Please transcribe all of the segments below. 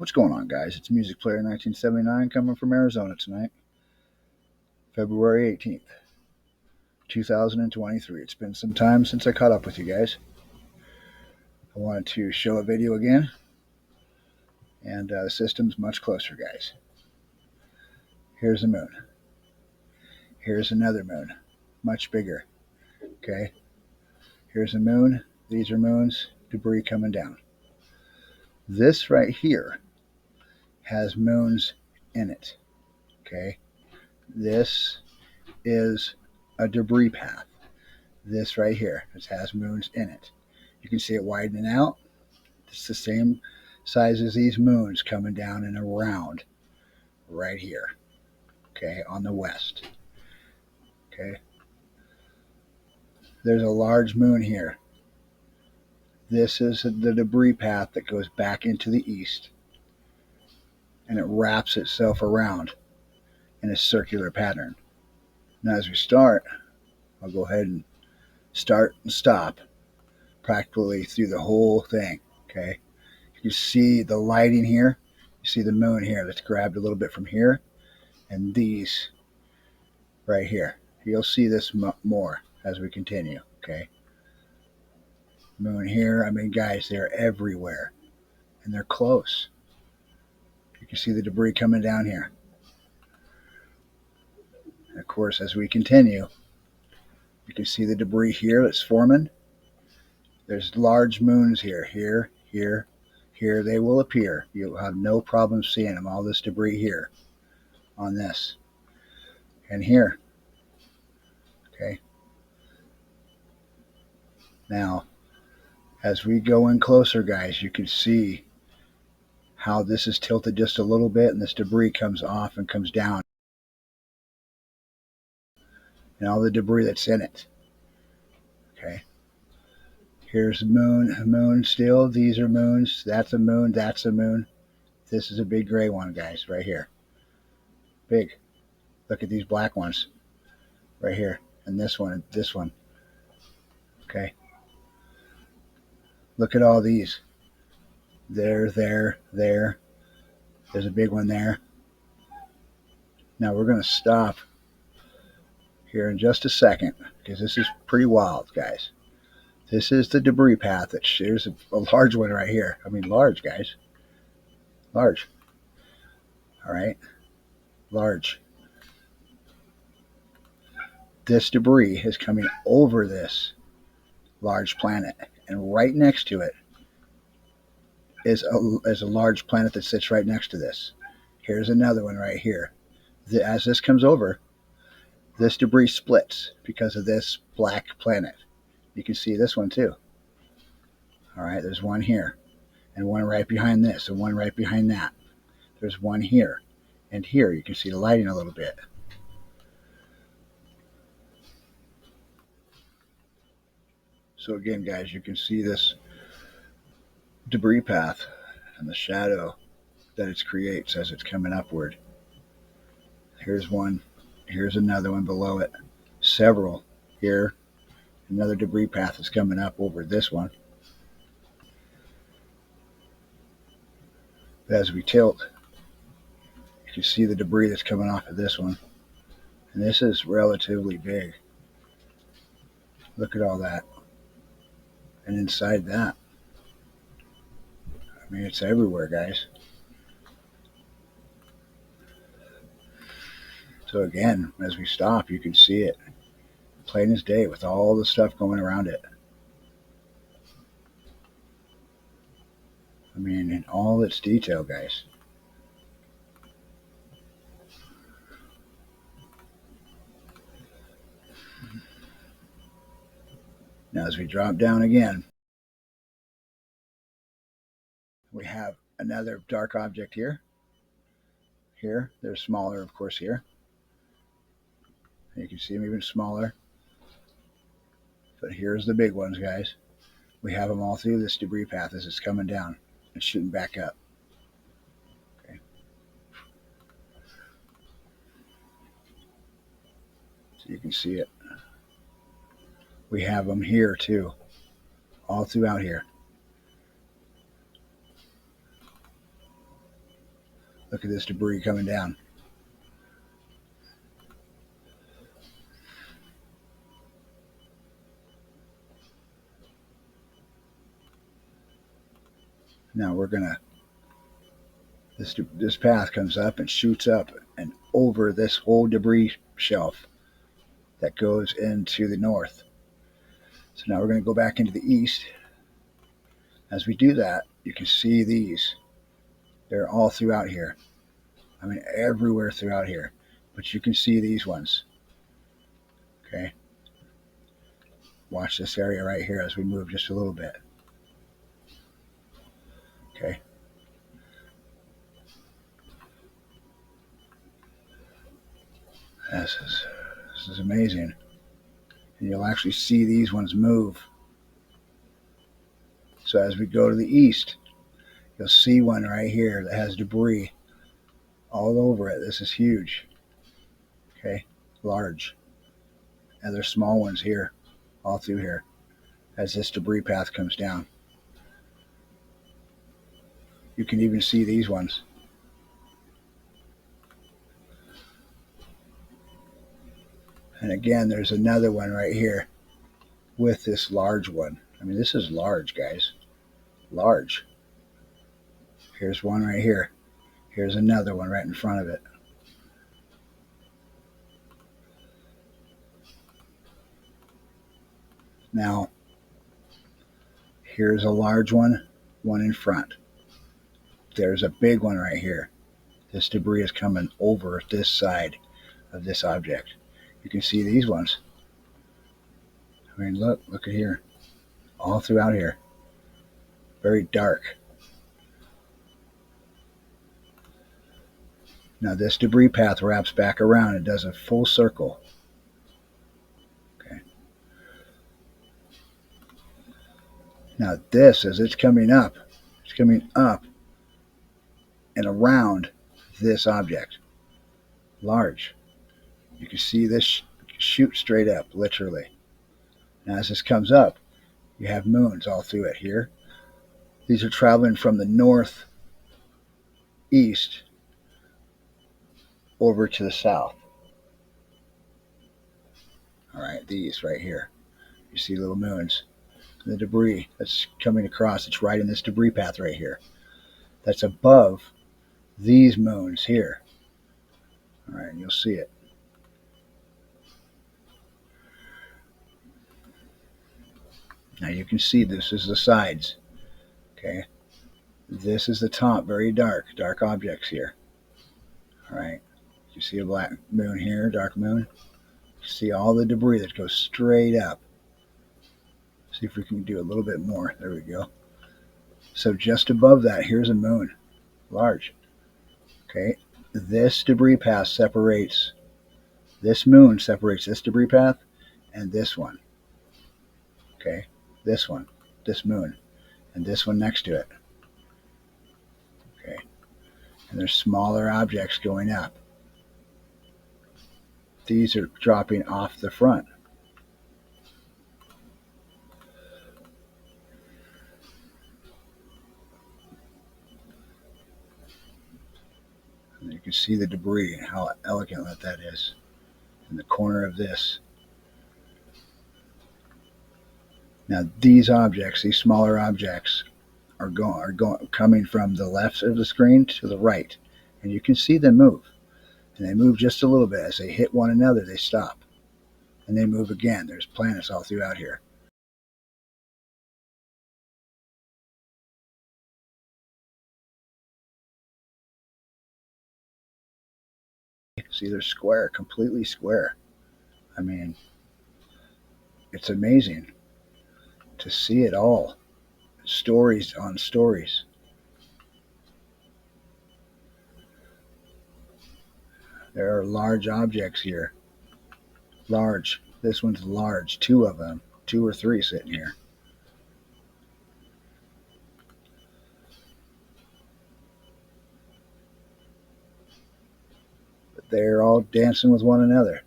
What's going on, guys? It's Music Player 1979 coming from Arizona tonight, February 18th, 2023. It's been some time since I caught up with you guys. I wanted to show a video again, and the system's much closer, guys. Here's the moon. Here's another moon, much bigger. Okay? Here's a moon. These are moons, debris coming down. This right here has moons in it. Okay? This is a debris path. This right here, this has moons in it. You can see it widening out. It's the same size as these moons coming down and around right here, okay, on the west. Okay, there's a large moon here. This is the debris path that goes back into the east, and it wraps itself around in a circular pattern. Now as we start, I'll go ahead and start and stop practically through the whole thing. Okay, you see the lighting here. You see the moon here that's grabbed a little bit from here, and these right here. You'll see this more as we continue. Okay, moon here. I mean, guys, they're everywhere, and they're close. You can see the debris coming down here. And of course, as we continue, you can see the debris here that's forming. There's large moons here, here, here, here. They will appear. You'll have no problem seeing them. All this debris here on this and here. Okay. Now, as we go in closer, guys, you can see how this is tilted just a little bit, and this debris comes off and comes down, and all the debris that's in it. Okay. Here's the moon still. These are moons. That's a moon. That's a moon. This is a big gray one, guys, right here. Big. Look at these black ones right here, and this one, and this one. Okay. Look at all these. There. There's a big one there. Now we're going to stop here in just a second because this is pretty wild, guys. This is the debris path. There's a large one right here. I mean, large, guys. Large. All right. Large. This debris is coming over this large planet, and right next to it is a large planet that sits right next to this. Here's another one right here. As this comes over, this debris splits because of this black planet. You can see this one too. All right, there's one here, and one right behind this, and one right behind that. There's one here, and here you can see the lighting a little bit. So again, guys, you can see this debris path and the shadow that it creates as it's coming upward. Here's one. Here's another one below it. Several here. Another debris path is coming up over this one. But as we tilt, you can see the debris that's coming off of this one. And this is relatively big. Look at all that. And inside that, I mean, it's everywhere, guys. So again, as we stop, you can see it plain as day with all the stuff going around it. I mean, in all its detail, guys. Now, as we drop down again, we have another dark object here. Here, they're smaller, of course, here. You can see them even smaller. But here's the big ones, guys. We have them all through this debris path as it's coming down and shooting back up. Okay. So you can see it. We have them here too, all throughout here. Look at this debris coming down. Now we're gonna, this path comes up and shoots up and over this whole debris shelf that goes into the north. So now we're going to go back into the east. As we do that, you can see these. They're all throughout here. I mean, everywhere throughout here. But you can see these ones. Okay. Watch this area right here as we move just a little bit. Okay. This is amazing. And you'll actually see these ones move. So as we go to the east, you'll see one right here that has debris all over it. This is huge. Okay. Large. And there's small ones here, all through here, as this debris path comes down. You can even see these ones. And again, there's another one right here with this large one. I mean, this is large, guys. Large. Here's one right here. Here's another one right in front of it. Now, here's a large one in front. There's a big one right here. This debris is coming over this side of this object. You can see these ones. I mean, look at here. All throughout here. Very dark. Now this debris path wraps back around and does a full circle. Okay. Now this, as it's coming up and around this object. Large. You can see this shoot straight up, literally. Now as this comes up, you have moons all through it here. These are traveling from the northeast over to the south. All right, these right here. You see little moons. The debris that's coming across, it's right in this debris path right here. That's above these moons here. All right, and you'll see it. Now you can see this is the sides. Okay. This is the top, very dark objects here. All right. You see a black moon here, dark moon. You see all the debris that goes straight up. See if we can do a little bit more. There we go. So just above that, here's a moon, large. Okay. This debris path separates, this moon separates this debris path and this one. Okay. This one, this moon, and this one next to it. Okay. And there's smaller objects going up. These are dropping off the front. And you can see the debris and how elegant that is in the corner of this. Now these objects, these smaller objects, are coming from the left of the screen to the right, and you can see them move. And they move just a little bit. As they hit one another, they stop, and they move again. There's planets all throughout here. See, they're square, completely square. I mean, it's amazing to see it all. Stories on stories. There are large objects here. Large. This one's large. Two of them. Two or three sitting here. But they're all dancing with one another.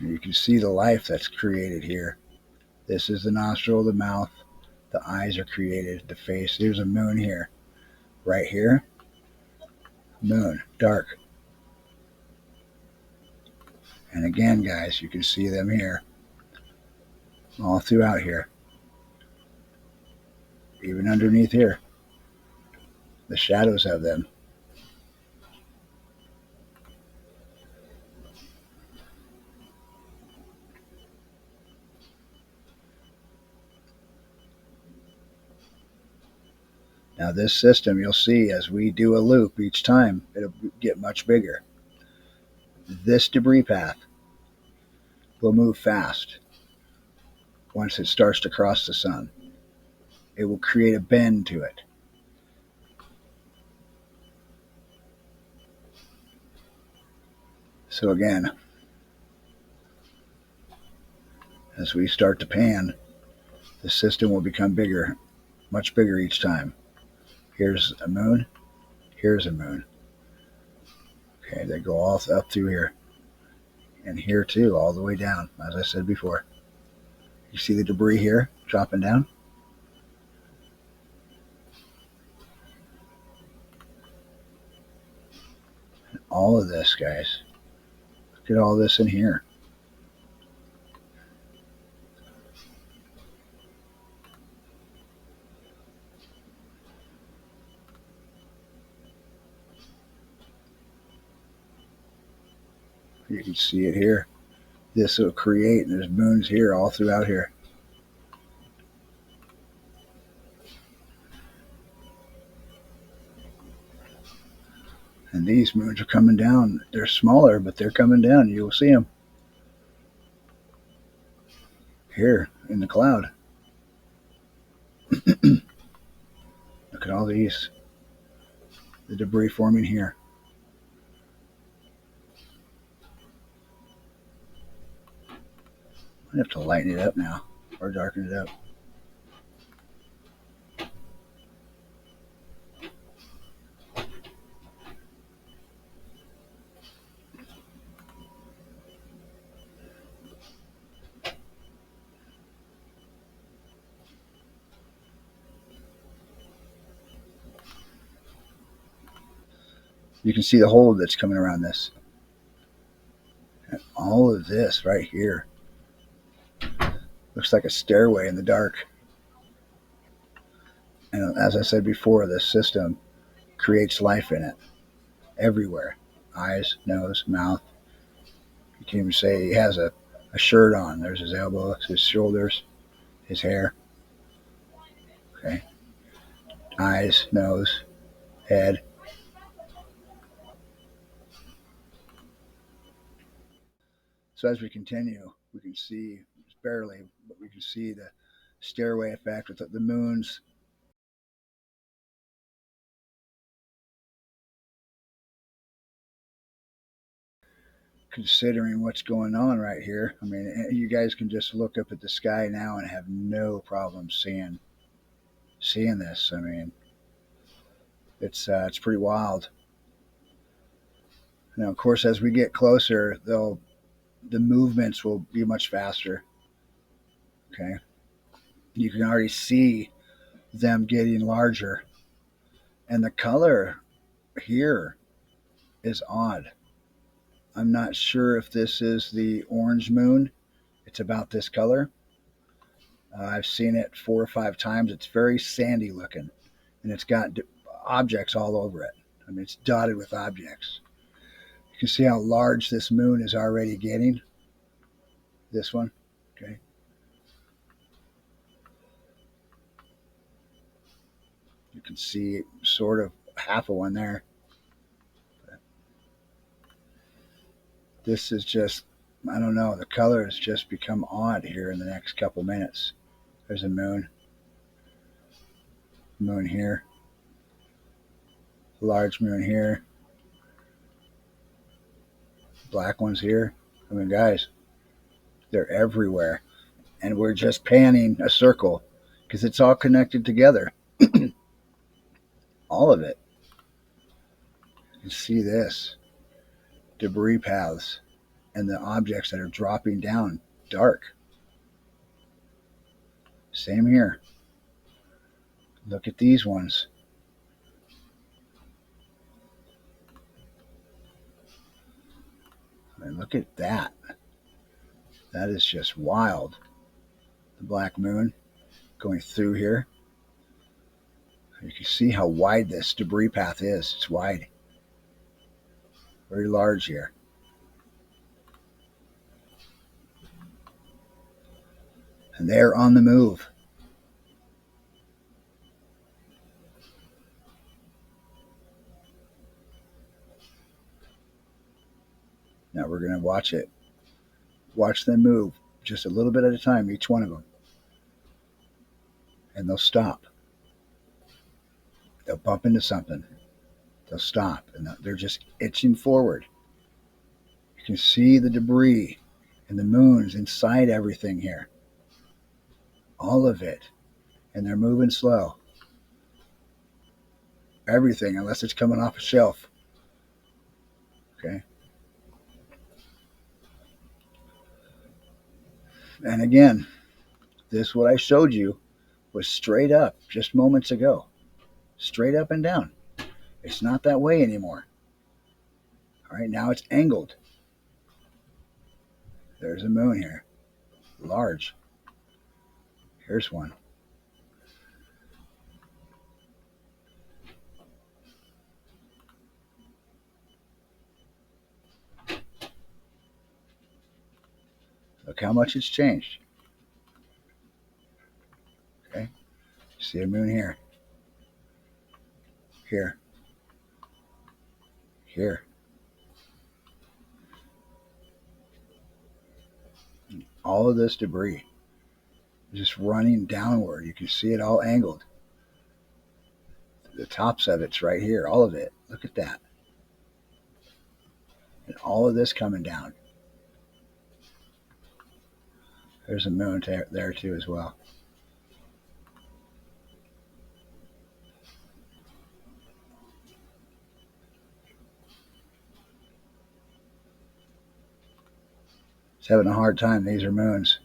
And you can see the life that's created here. This is the nostril, the mouth, The eyes are created, the face. There's a moon here. Right here, moon, dark. And again, guys, you can see them here, all throughout here, even underneath here, the shadows of them. Now this system, you'll see as we do a loop each time, it'll get much bigger. This debris path will move fast once it starts to cross the sun. It will create a bend to it. So again, as we start to pan, the system will become bigger, much bigger each time. Here's a moon, here's a moon. Okay, they go all up through here. And here too, all the way down, as I said before. You see the debris here dropping down? And all of this, guys. Look at all this in here. You can see it here. This will create, and there's moons here all throughout here. And these moons are coming down. They're smaller, but they're coming down. You'll see them here in the cloud. Look at all these, the debris forming here. I have to lighten it up now or darken it up. You can see the hole that's coming around this. And all of this right here looks like a stairway in the dark. And as I said before, this system creates life in it everywhere. Eyes, nose, mouth. You can even say he has a shirt on. There's his elbows, his shoulders, his hair. Okay. Eyes, nose, head. So as we continue, we can see, just barely, but we can see the stairway effect with the moons. Considering what's going on right here, I mean, you guys can just look up at the sky now and have no problem seeing this. I mean, it's pretty wild. Now, of course, as we get closer, the movements will be much faster. Okay, you can already see them getting larger, and the color here is odd. I'm not sure if this is the orange moon. It's about this color. I've seen it 4 or 5 times. It's very sandy looking, and it's got objects all over it. I mean, it's dotted with objects. You can see how large this moon is already getting. This one, okay. You can see sort of half of one there. This is just, I don't know, the color has just become odd here in the next couple minutes. There's a moon here, large moon here, black ones here. I mean, guys, they're everywhere. And we're just panning a circle because it's all connected together. All of it. You can see this debris paths and the objects that are dropping down dark. Same here. Look at these ones. I mean, look at that. That is just wild. The black moon going through here. You can see how wide this debris path is. It's wide. Very large here. And they're on the move. Now we're going to watch it. Watch them move just a little bit at a time, each one of them. And they'll stop. They'll bump into something. They'll stop. And they're just itching forward. You can see the debris and the moons inside everything here. All of it. And they're moving slow. Everything, unless it's coming off a shelf. Okay. And again, this, what I showed you, was straight up just moments ago. Straight up and down. It's not that way anymore. All right, now it's angled. There's a moon here. Large. Here's one. Look how much it's changed. Okay. See a moon here. Here. Here. All of this debris is just running downward. You can see it all angled. The tops of it's right here. All of it. Look at that. And all of this coming down. There's a moon there too as well. It's having a hard time. These are moons.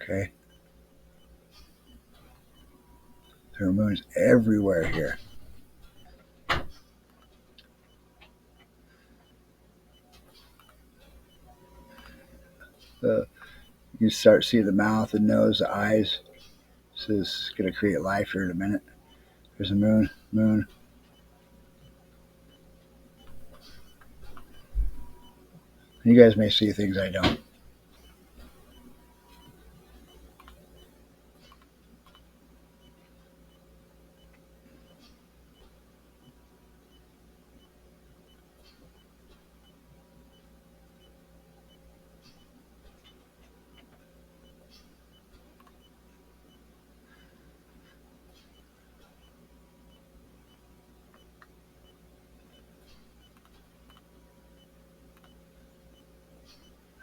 Okay. There are moons everywhere here. You start seeing the mouth, the nose, the eyes. This is going to create life here in a minute. There's a moon. Moon. You guys may see things I don't.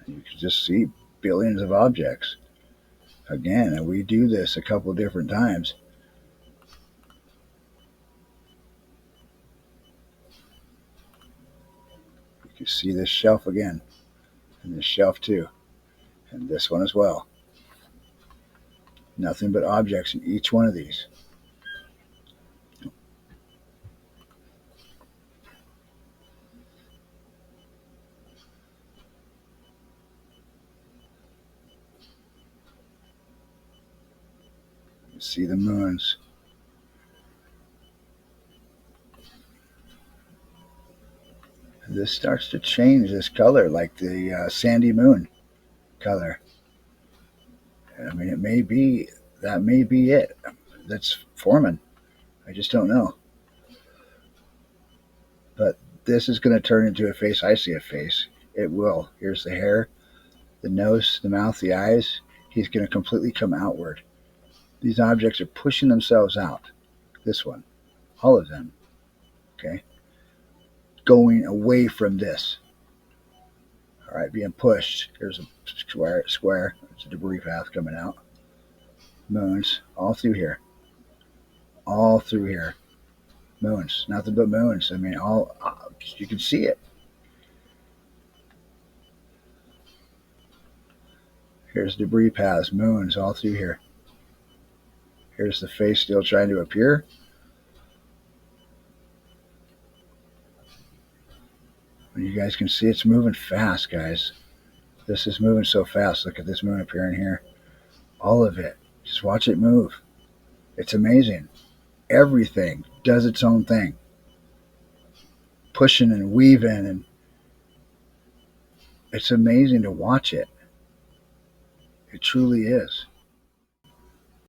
You can just see billions of objects. Again, and we do this a couple different times. You can see this shelf again, and this shelf too, and this one as well. Nothing but objects in each one of these. You see the moons. This starts to change this color, like the sandy moon color. I mean, it may be, that may be it. That's forming. I just don't know. But this is going to turn into a face. I see a face. It will. Here's the hair, the nose, the mouth, the eyes. He's going to completely come outward. These objects are pushing themselves out. This one. All of them. Okay. Going away from this. All right, being pushed. Here's a square. It's a debris path coming out. Moons. All through here. All through here. Moons. Nothing but moons. I mean, all you can see it. Here's debris paths. Moons all through here. Here's the face still trying to appear. You guys can see it's moving fast, guys. This is moving so fast. Look at this moon appearing here. All of it. Just watch it move. It's amazing. Everything does its own thing. Pushing and weaving, and it's amazing to watch it. It truly is.